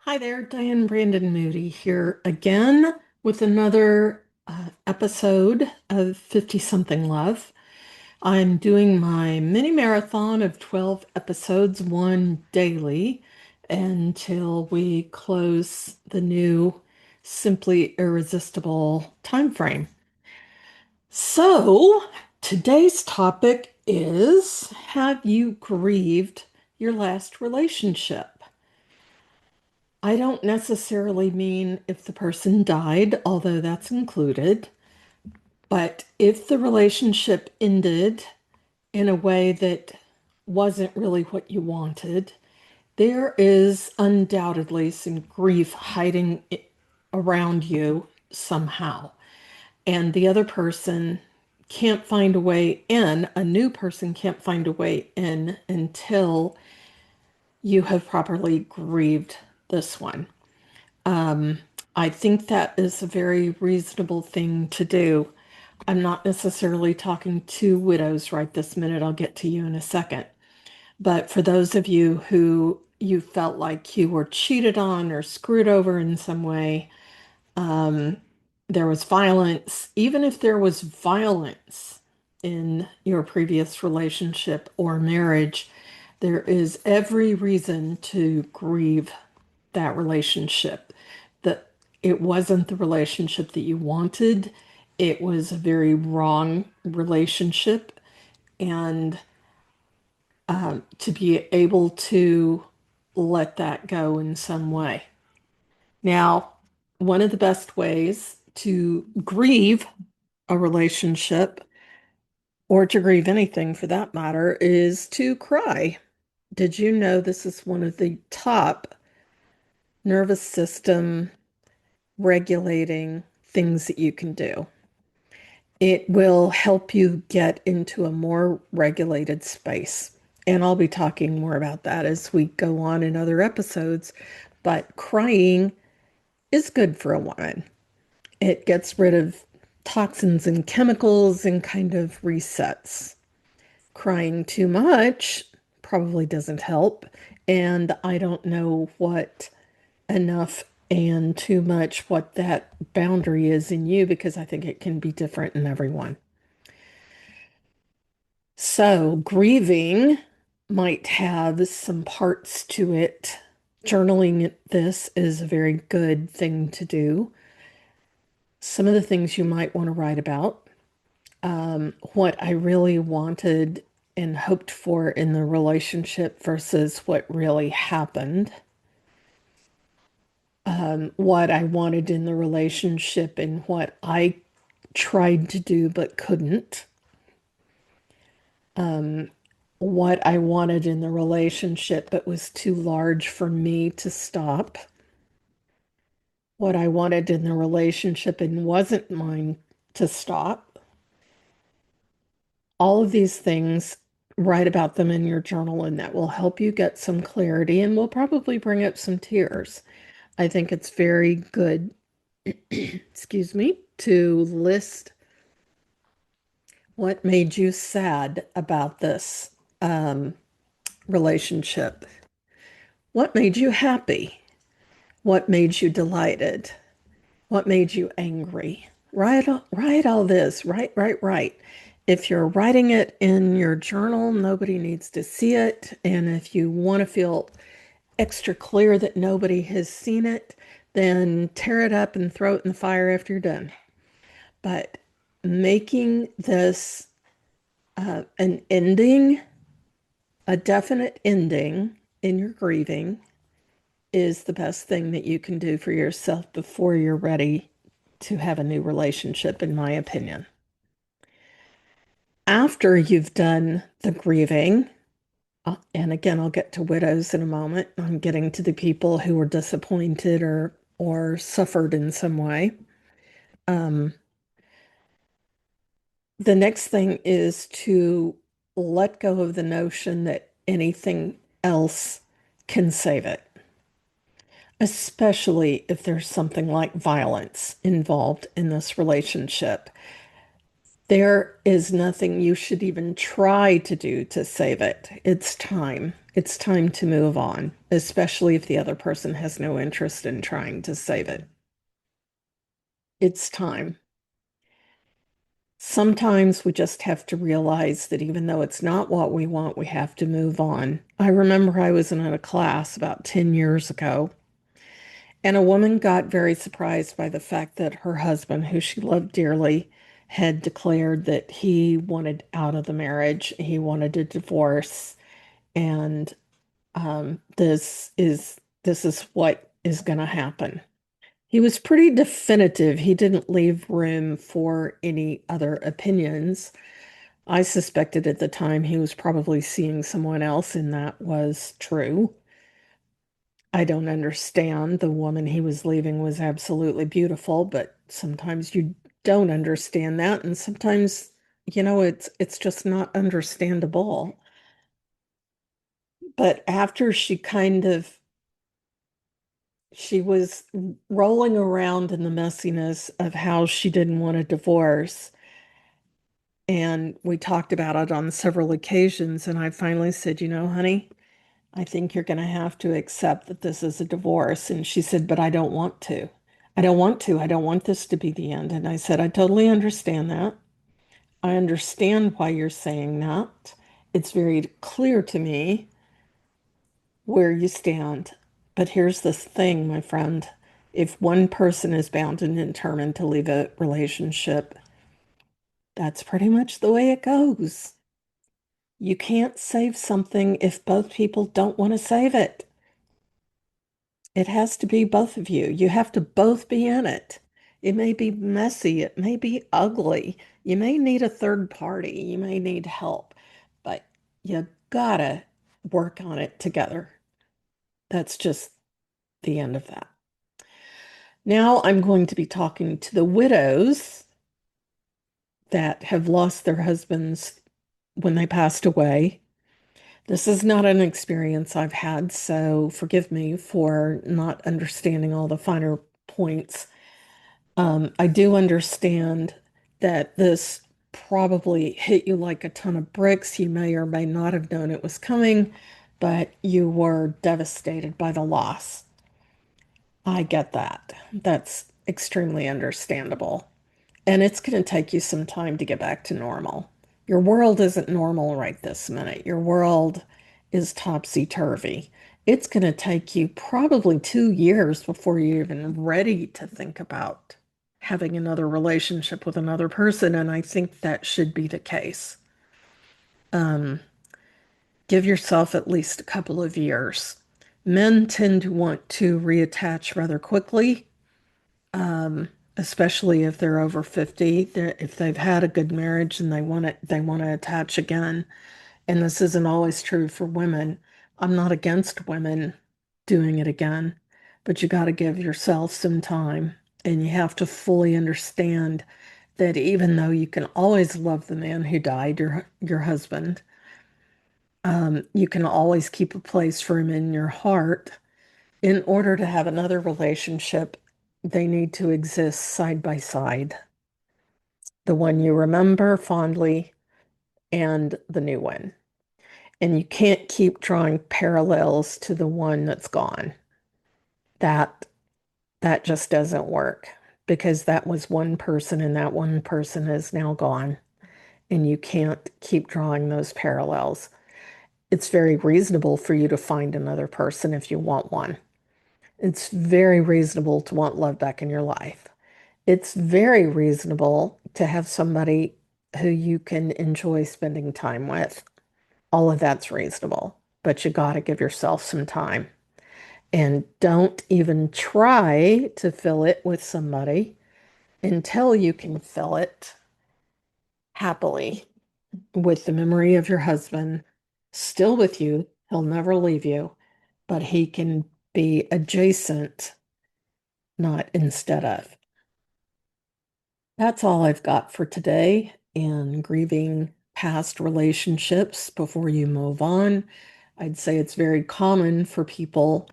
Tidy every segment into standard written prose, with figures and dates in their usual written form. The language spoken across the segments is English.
Hi there, Diane Brandon Moody here again with another episode of 50 Something Love. I'm doing my mini marathon of 12 episodes, one daily, until we close the new Simply Irresistible time frame. So, today's topic is, have you grieved your last relationship? I don't necessarily mean if the person died, although that's included, but if the relationship ended in a way that wasn't really what you wanted, there is undoubtedly some grief hiding around you somehow. And the other person can't find a way in, a new person can't find a way in until you have properly grieved this one. Um, I think that is a very reasonable thing to do. I'm not necessarily talking to widows right this minute. I'll get to you in a second. But for those of you who you felt like you were cheated on or screwed over in some way, um, there was violence, even if there was violence in your previous relationship or marriage, there is every reason to grieve that relationship. That it wasn't the relationship that you wanted. It was a very wrong relationship. And to be able to let that go in some way. Now, one of the best ways to grieve a relationship, or to grieve anything for that matter, is to cry. Did you know this is one of the top nervous system regulating things that you can do? It will help you get into a more regulated space. And I'll be talking more about that as we go on in other episodes. But crying is good for a woman. It gets rid of toxins and chemicals and kind of resets. Crying too much probably doesn't help. And I don't know what enough and too much, what that boundary is in you, because I think it can be different in everyone. So, grieving might have some parts to it. Journaling this is a very good thing to do. Some of the things you might want to write about, what I really wanted and hoped for in the relationship versus what really happened, what I wanted in the relationship and what I tried to do but couldn't, what I wanted in the relationship but was too large for me to stop, what I wanted in the relationship and wasn't mine to stop. All of these things, write about them in your journal, and that will help you get some clarity and will probably bring up some tears. I think it's very good, excuse me, to list what made you sad about this relationship. What made you happy? What made you delighted? What made you angry? Write all this. Write. If you're writing it in your journal, nobody needs to see it. And if you want to feel extra clear that nobody has seen it, then tear it up and throw it in the fire after you're done. But making this an ending, a definite ending in your grieving, is the best thing that you can do for yourself before you're ready to have a new relationship, in my opinion. After you've done the grieving, and again, I'll get to widows in a moment. I'm getting to the people who were disappointed or suffered in some way. Um, the next thing is to let go of the notion that anything else can save it, especially if there's something like violence involved in this relationship. There is nothing you should even try to do to save it. It's time. It's time to move on, especially if the other person has no interest in trying to save it. It's time. Sometimes we just have to realize that even though it's not what we want, we have to move on. I remember I was in a class about 10 years ago, and a woman got very surprised by the fact that her husband, who she loved dearly, had declared that he wanted out of the marriage, he wanted a divorce, and this is what is going to happen. He was pretty definitive. He didn't leave room for any other opinions. I suspected at the time he was probably seeing someone else, and that was true. I don't understand. The woman he was leaving was absolutely beautiful, but sometimes you don't understand that, and sometimes, it's just not understandable. But after she was rolling around in the messiness of how she didn't want a divorce, and we talked about it on several occasions, and I finally said, honey, I think you're going to have to accept that this is a divorce. And she said, but I don't want to. I don't want to. I don't want this to be the end. And I said, I totally understand that. I understand why you're saying that. It's very clear to me where you stand. But here's this thing, my friend. If one person is bound and determined to leave a relationship, that's pretty much the way it goes. You can't save something if both people don't want to save it. It has to be both of you. You have to both be in it. It may be messy, it may be ugly. You may need a third party, you may need help, but you gotta work on it together. That's just the end of that. Now I'm going to be talking to the widows that have lost their husbands when they passed away. This is not an experience I've had, so forgive me for not understanding all the finer points. I do understand that this probably hit you like a ton of bricks. You may or may not have known it was coming, but you were devastated by the loss. I get that. That's extremely understandable. And it's going to take you some time to get back to normal. Your world isn't normal right this minute. Your world is topsy-turvy. It's going to take you probably 2 years before you're even ready to think about having another relationship with another person. And I think that should be the case. Um, give yourself at least a couple of years. Men tend to want to reattach rather quickly, especially if they're over 50. If they've had a good marriage and they want to attach again. And this isn't always true for women. I'm not against women doing it again, but you got to give yourself some time, and you have to fully understand that even though you can always love the man who died, your husband, you can always keep a place for him in your heart. In order to have another relationship, they need to exist side by side. The one you remember fondly and the new one. And you can't keep drawing parallels to the one that's gone. That that just doesn't work because that was one person and that one person is now gone. And you can't keep drawing those parallels. It's very reasonable for you to find another person if you want one. It's very reasonable to want love back in your life. It's very reasonable to have somebody who you can enjoy spending time with. All of that's reasonable, but you got to give yourself some time. And don't even try to fill it with somebody until you can fill it happily with the memory of your husband still with you. He'll never leave you, but he can be adjacent, not instead of. That's all I've got for today in grieving past relationships before you move on. I'd say it's very common for people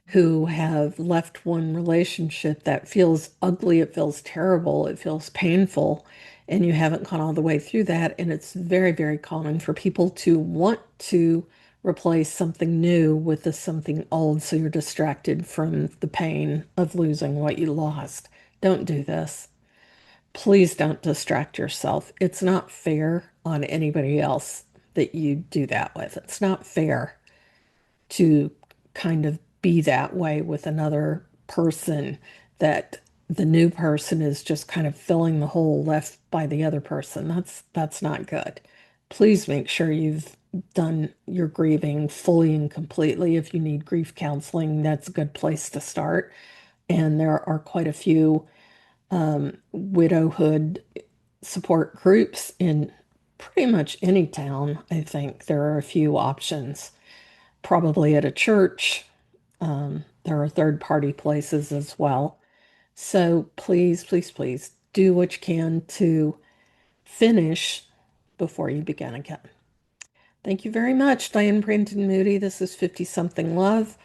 who have left one relationship that feels ugly, it feels terrible, it feels painful, and you haven't gone all the way through that. And it's very, very common for people to want to replace something new with something old, so you're distracted from the pain of losing what you lost. Don't do this. Please don't distract yourself. It's not fair on anybody else that you do that with. It's not fair to kind of be that way with another person, that the new person is just kind of filling the hole left by the other person. That's not good. Please make sure you've done your grieving fully and completely. If you need grief counseling, that's a good place to start. And there are quite a few widowhood support groups in pretty much any town. I think there are a few options, probably at a church. There are third party places as well. So please, please, please do what you can to finish before you begin again. Thank you very much, Diane Brandon Moody. This is 50 Something Love.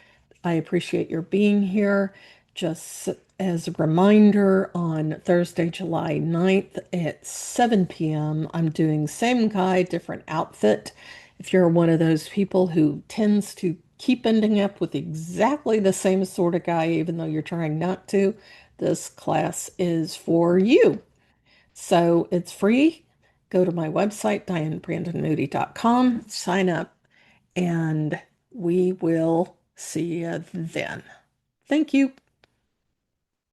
I appreciate your being here. Just as a reminder, on Thursday, July 9th at 7 p.m., I'm doing same guy, different outfit. If you're one of those people who tends to keep ending up with exactly the same sort of guy, even though you're trying not to, this class is for you. So it's free. Go to my website, dianebrandonmoody.com, sign up, and we will see you then. Thank you.